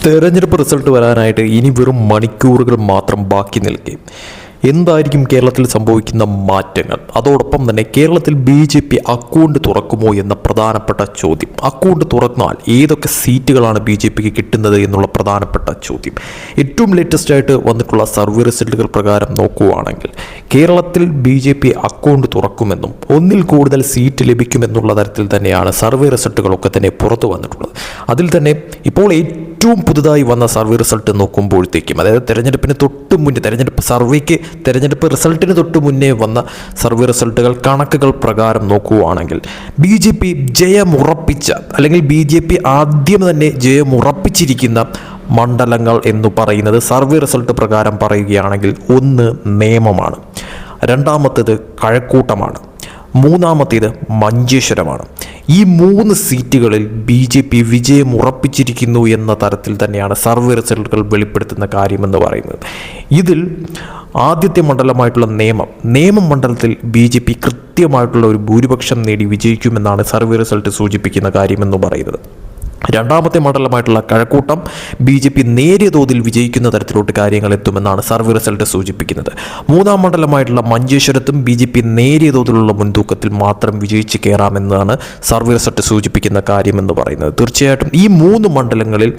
തെരഞ്ഞെടുപ്പ് റിസൾട്ട് വരാനായിട്ട് ഇനി വെറും മണിക്കൂറുകൾ മാത്രം ബാക്കി നിൽക്കെ എന്തായിരിക്കും കേരളത്തിൽ സംഭവിക്കുന്ന മാറ്റങ്ങൾ? അതോടൊപ്പം തന്നെ കേരളത്തിൽ BJP അക്കൗണ്ട് തുറക്കുമോ എന്ന പ്രധാനപ്പെട്ട ചോദ്യം. അക്കൗണ്ട് തുറന്നാൽ ഏതൊക്കെ സീറ്റുകളാണ് BJPക്ക് കിട്ടുന്നത് എന്നുള്ള പ്രധാനപ്പെട്ട ചോദ്യം. ഏറ്റവും ലേറ്റസ്റ്റ് ആയിട്ട് വന്നിട്ടുള്ള സർവേ റിസൾട്ടുകൾ പ്രകാരം നോക്കുകയാണെങ്കിൽ കേരളത്തിൽ BJP അക്കൗണ്ട് തുറക്കുമെന്നും ഒന്നിൽ കൂടുതൽ സീറ്റ് ലഭിക്കുമെന്നുള്ള തരത്തിൽ തന്നെയാണ് സർവേ റിസൾട്ടുകളൊക്കെ തന്നെ പുറത്തു വന്നിട്ടുള്ളത്. അതിൽ തന്നെ ഇപ്പോൾ ഏറ്റവും പുതുതായി വന്ന സർവേ റിസൾട്ട് നോക്കുമ്പോഴത്തേക്കും, അതായത് തെരഞ്ഞെടുപ്പിന് തൊട്ട് മുന്നേ, തെരഞ്ഞെടുപ്പ് റിസൾട്ടിന് തൊട്ട് മുന്നേ വന്ന സർവേ റിസൾട്ടുകൾ കണക്കുകൾ പ്രകാരം നോക്കുകയാണെങ്കിൽ BJP ജയമുറപ്പിച്ച, അല്ലെങ്കിൽ BJP ആദ്യം തന്നെ ജയമുറപ്പിച്ചിരിക്കുന്ന മണ്ഡലങ്ങൾ എന്ന് പറയുന്നത് സർവേ റിസൾട്ട് പ്രകാരം പറയുകയാണെങ്കിൽ ഒന്ന് നേമമാണ്, രണ്ടാമത്തേത് കഴക്കൂട്ടമാണ്, മൂന്നാമത്തേത് മഞ്ചേശ്വരമാണ്. ഈ 3 സീറ്റുകളിൽ BJP വിജയം ഉറപ്പിച്ചിരിക്കുന്നു എന്ന തരത്തിൽ തന്നെയാണ് സർവേ റിസൾട്ടുകൾ വെളിപ്പെടുത്തുന്ന കാര്യമെന്ന് പറയുന്നത്. ഇതിൽ ആദ്യത്തെ മണ്ഡലമായിട്ടുള്ള നേമം മണ്ഡലത്തിൽ BJP കൃത്യമായിട്ടുള്ള ഒരു ഭൂരിപക്ഷം നേടി വിജയിക്കുമെന്നാണ് സർവേ റിസൾട്ട് സൂചിപ്പിക്കുന്ന കാര്യമെന്ന് പറയുന്നത്. രണ്ടാമത്തെ മണ്ഡലമായിട്ടുള്ള കഴക്കൂട്ടം BJP നേരിയ തോതിൽ വിജയിക്കുന്ന തരത്തിലോട്ട് കാര്യങ്ങൾ എത്തുമെന്നാണ് സർവേ റിസൾട്ട് സൂചിപ്പിക്കുന്നത്. മൂന്നാം മണ്ഡലമായിട്ടുള്ള മഞ്ചേശ്വരത്തും BJP നേരിയ തോതിലുള്ള മുൻതൂക്കത്തിൽ മാത്രം വിജയിച്ച് കയറാമെന്നാണ് സർവേ റിസൾട്ട് സൂചിപ്പിക്കുന്ന കാര്യമെന്ന് പറയുന്നത്. തീർച്ചയായിട്ടും ഈ 3 മണ്ഡലങ്ങളിൽ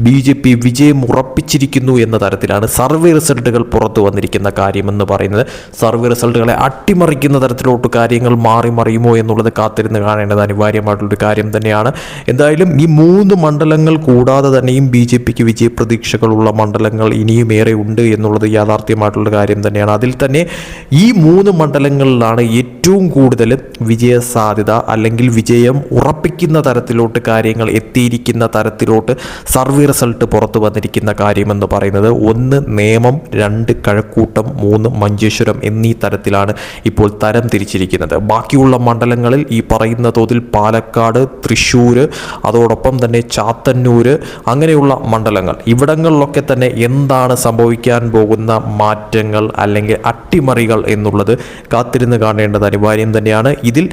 BJP വിജയം ഉറപ്പിച്ചിരിക്കുന്നു എന്ന തരത്തിലാണ് സർവേ റിസൾട്ടുകൾ പുറത്തു വന്നിരിക്കുന്ന കാര്യമെന്ന് പറയുന്നത്. സർവേ റിസൾട്ടുകളെ അട്ടിമറിക്കുന്ന തരത്തിലോട്ട് കാര്യങ്ങൾ മറിയുമോ എന്നുള്ളത് കാത്തിരുന്ന് കാണേണ്ടത് അനിവാര്യമായിട്ടുള്ളൊരു കാര്യം തന്നെയാണ്. എന്തായാലും ഈ 3 മണ്ഡലങ്ങൾ കൂടാതെ തന്നെയും BJPക്ക് വിജയപ്രതീക്ഷകളുള്ള മണ്ഡലങ്ങൾ ഇനിയും ഏറെ ഉണ്ട് എന്നുള്ളത് യാഥാർത്ഥ്യമായിട്ടുള്ള കാര്യം തന്നെയാണ്. അതിൽ തന്നെ ഈ 3 മണ്ഡലങ്ങളിലാണ് ഏറ്റവും കൂടുതൽ വിജയ സാധ്യത, അല്ലെങ്കിൽ വിജയം ഉറപ്പിക്കുന്ന തരത്തിലോട്ട് കാര്യങ്ങൾ എത്തിയിരിക്കുന്ന തരത്തിലോട്ട് സർവേ റിസൾട്ട് പുറത്തു വന്നിരിക്കുന്ന കാര്യമെന്ന് പറയുന്നത്. 1 നേമം, 2 കഴക്കൂട്ടം, 3 മഞ്ചേശ്വരം എന്നീ തരത്തിലാണ് ഇപ്പോൾ തരം തിരിച്ചിരിക്കുന്നത്. ബാക്കിയുള്ള മണ്ഡലങ്ങളിൽ ഈ പറയുന്ന തോതിൽ പാലക്കാട്, തൃശ്ശൂർ, അതോടൊപ്പം തന്നെ ചാത്തന്നൂർ, അങ്ങനെയുള്ള മണ്ഡലങ്ങൾ, ഇവിടങ്ങളിലൊക്കെ തന്നെ എന്താണ് സംഭവിക്കാൻ പോകുന്ന മാറ്റങ്ങൾ അല്ലെങ്കിൽ അട്ടിമറികൾ എന്നുള്ളത് കാത്തിരുന്ന് കാണേണ്ടത് അനിവാര്യം തന്നെയാണ്. ഇതിൽ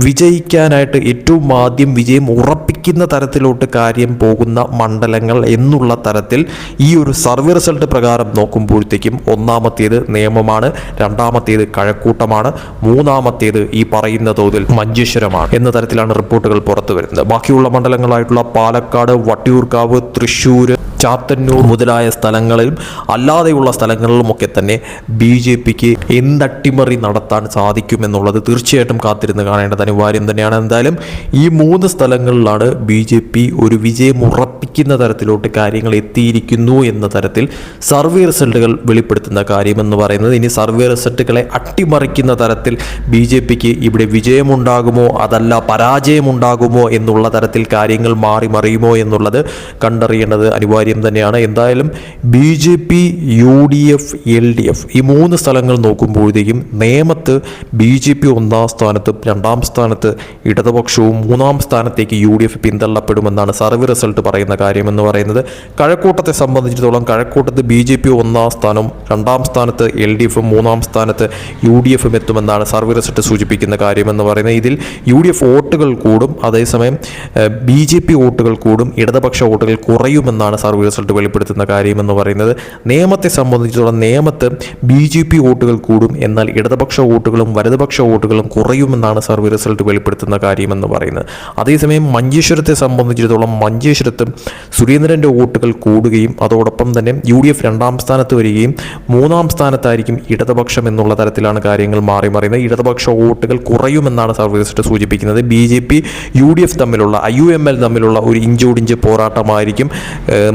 വിജയിക്കാനായിട്ട് ഏറ്റവും ആദ്യം വിജയം ഉറപ്പിക്കുന്ന തരത്തിലോട്ട് കാര്യം പോകുന്ന മണ്ഡലങ്ങൾ എന്നുള്ള തരത്തിൽ ഈ ഒരു സർവേ റിസൾട്ട് പ്രകാരം നോക്കുമ്പോഴത്തേക്കും ഒന്നാമത്തേത് നേമമാണ്, രണ്ടാമത്തേത് കഴക്കൂട്ടമാണ്, മൂന്നാമത്തേത് ഈ പറയുന്ന തോതിൽ മഞ്ചേശ്വരമാണ് എന്ന തരത്തിലാണ് റിപ്പോർട്ടുകൾ പുറത്തു വരുന്നത്. ബാക്കിയുള്ള മണ്ഡലങ്ങളായിട്ടുള്ള പാലക്കാട്, വട്ടിയൂർക്കാവ്, തൃശ്ശൂർ, ചാത്തന്നൂർ മുതലായ സ്ഥലങ്ങളിലും അല്ലാതെയുള്ള സ്ഥലങ്ങളിലുമൊക്കെ തന്നെ BJPക്ക് എന്തട്ടിമറി നടത്താൻ സാധിക്കുമെന്നുള്ളത് തീർച്ചയായിട്ടും കാത്തിരുന്ന് കാണേണ്ടത് അനിവാര്യം തന്നെയാണ്. എന്തായാലും ഈ 3 സ്ഥലങ്ങളിലാണ് BJP ഒരു വിജയം ഉറപ്പിക്കുന്ന തരത്തിലോട്ട് കാര്യങ്ങൾ എത്തിയിരിക്കുന്നു എന്ന തരത്തിൽ സർവേ റിസൾട്ടുകൾ വെളിപ്പെടുത്തുന്ന കാര്യമെന്ന് പറയുന്നത്. ഇനി സർവേ റിസൾട്ടുകളെ അട്ടിമറിക്കുന്ന തരത്തിൽ BJPക്ക് ഇവിടെ വിജയമുണ്ടാകുമോ അതല്ല പരാജയമുണ്ടാകുമോ എന്നുള്ള തരത്തിൽ കാര്യങ്ങൾ മറിയുമോ എന്നുള്ളത് കണ്ടറിയേണ്ടത് അനിവാര്യം തന്നെയാണ്. എന്തായാലും BJP, UDF, LDF ഈ 3 സ്ഥലങ്ങൾ നോക്കുമ്പോഴത്തേക്കും നേമത്ത് BJP 1ാം സ്ഥാനത്തും 2ാം സ്ഥാനത്ത് ഇടതുപക്ഷവും 3ാം സ്ഥാനത്തേക്ക് UDF പിന്തള്ളപ്പെടുമെന്നാണ് സർവേ റിസൾട്ട് പറയുന്ന കാര്യമെന്ന് പറയുന്നത്. കഴക്കൂട്ടത്തെ സംബന്ധിച്ചിടത്തോളം കഴക്കൂട്ടത്ത് BJP 1ാം സ്ഥാനവും 2ാം സ്ഥാനത്ത് LDFും 3ാം സ്ഥാനത്ത് UDFും എത്തുമെന്നാണ് സർവേ റിസൾട്ട് സൂചിപ്പിക്കുന്ന കാര്യമെന്ന് പറയുന്നത്. ഇതിൽ UDF വോട്ടുകൾ കൂടും, അതേസമയം BJP വോട്ടുകൾ കൂടും, ഇടതുപക്ഷ വോട്ടുകൾ കുറയുമെന്നാണ് സർവേ റിസൾട്ട് വെളിപ്പെടുത്തുന്ന കാര്യമെന്ന് പറയുന്നത്. നേമത്തെ സംബന്ധിച്ചിടത്തോളം നേമത്ത് BJP വോട്ടുകൾ കൂടും, എന്നാൽ ഇടതുപക്ഷ വോട്ടുകളും വലതുപക്ഷ വോട്ടുകളും കുറയുമെന്നാണ് സർവേ റിസൾട്ട് വെളിപ്പെടുത്തുന്ന കാര്യമെന്ന് പറയുന്നത്. അതേസമയം മഞ്ചേശ്വരത്തെ സംബന്ധിച്ചിടത്തോളം മഞ്ചേശ്വരത്ത് സുരേന്ദ്രൻ്റെ വോട്ടുകൾ കൂടുകയും അതോടൊപ്പം തന്നെ UDF 2ാം സ്ഥാനത്ത് വരികയും 3ാം സ്ഥാനത്തായിരിക്കും ഇടതുപക്ഷം എന്നുള്ള തരത്തിലാണ് കാര്യങ്ങൾ മറിയുന്നത്. ഇടതുപക്ഷ വോട്ടുകൾ കുറയുമെന്നാണ് സർവേ റിസൾട്ട് സൂചിപ്പിക്കുന്നത്. BJP, UDF തമ്മിലുള്ള IUML തമ്മിലുള്ള ഒരു ഇഞ്ചോടിഞ്ച് പോരാട്ടമായിരിക്കും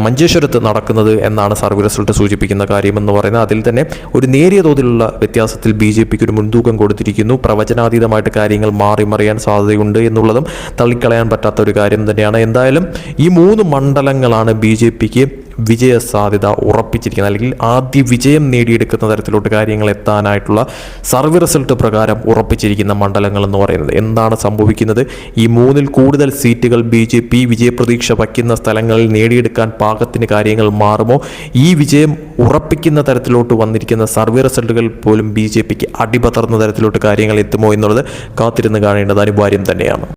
മഞ്ചേശ്വരത്ത് നടക്കുന്നത് എന്നാണ് സർവേ റിസൾട്ട് സൂചിപ്പിക്കുന്ന കാര്യമെന്ന് പറയുന്നത്. അതിൽ തന്നെ ഒരു നേരിയ തോതിലുള്ള വ്യത്യാസത്തിൽ BJPക്ക് ഒരു മുൻതൂക്കം കൊടുത്തിരിക്കുന്നു. പ്രവചനാതീതമായിട്ട് കാര്യങ്ങൾ മറിയാൻ സാധ്യതയുണ്ട് എന്നുള്ളതും തള്ളിക്കളയാൻ പറ്റാത്ത ഒരു കാര്യം തന്നെയാണ്. എന്തായാലും ഈ 3 മണ്ഡലങ്ങളാണ് BJPക്ക് വിജയ സാധ്യത ഉറപ്പിച്ചിരിക്കുന്നത്, അല്ലെങ്കിൽ ആദ്യ വിജയം നേടിയെടുക്കുന്ന തരത്തിലോട്ട് കാര്യങ്ങൾ എത്താനായിട്ടുള്ള സർവേ റിസൾട്ട് പ്രകാരം ഉറപ്പിച്ചിരിക്കുന്ന മണ്ഡലങ്ങൾ എന്ന് പറയുന്നത്. എന്താണ് സംഭവിക്കുന്നത്? ഈ 3ൽ കൂടുതൽ സീറ്റുകൾ BJP വിജയപ്രതീക്ഷ വയ്ക്കുന്ന സ്ഥലങ്ങളിൽ നേടിയെടുക്കാൻ പാകത്തിന് കാര്യങ്ങൾ മാറുമോ? ഈ വിജയം ഉറപ്പിക്കുന്ന തരത്തിലോട്ട് വന്നിരിക്കുന്ന സർവേ റിസൾട്ടുകൾ പോലും BJPക്ക് അടിപതർന്ന തരത്തിലോട്ട് കാര്യങ്ങൾ എത്തുമോ എന്നുള്ളത് കാത്തിരുന്ന് കാണേണ്ടത് അനിവാര്യം തന്നെയാണ്.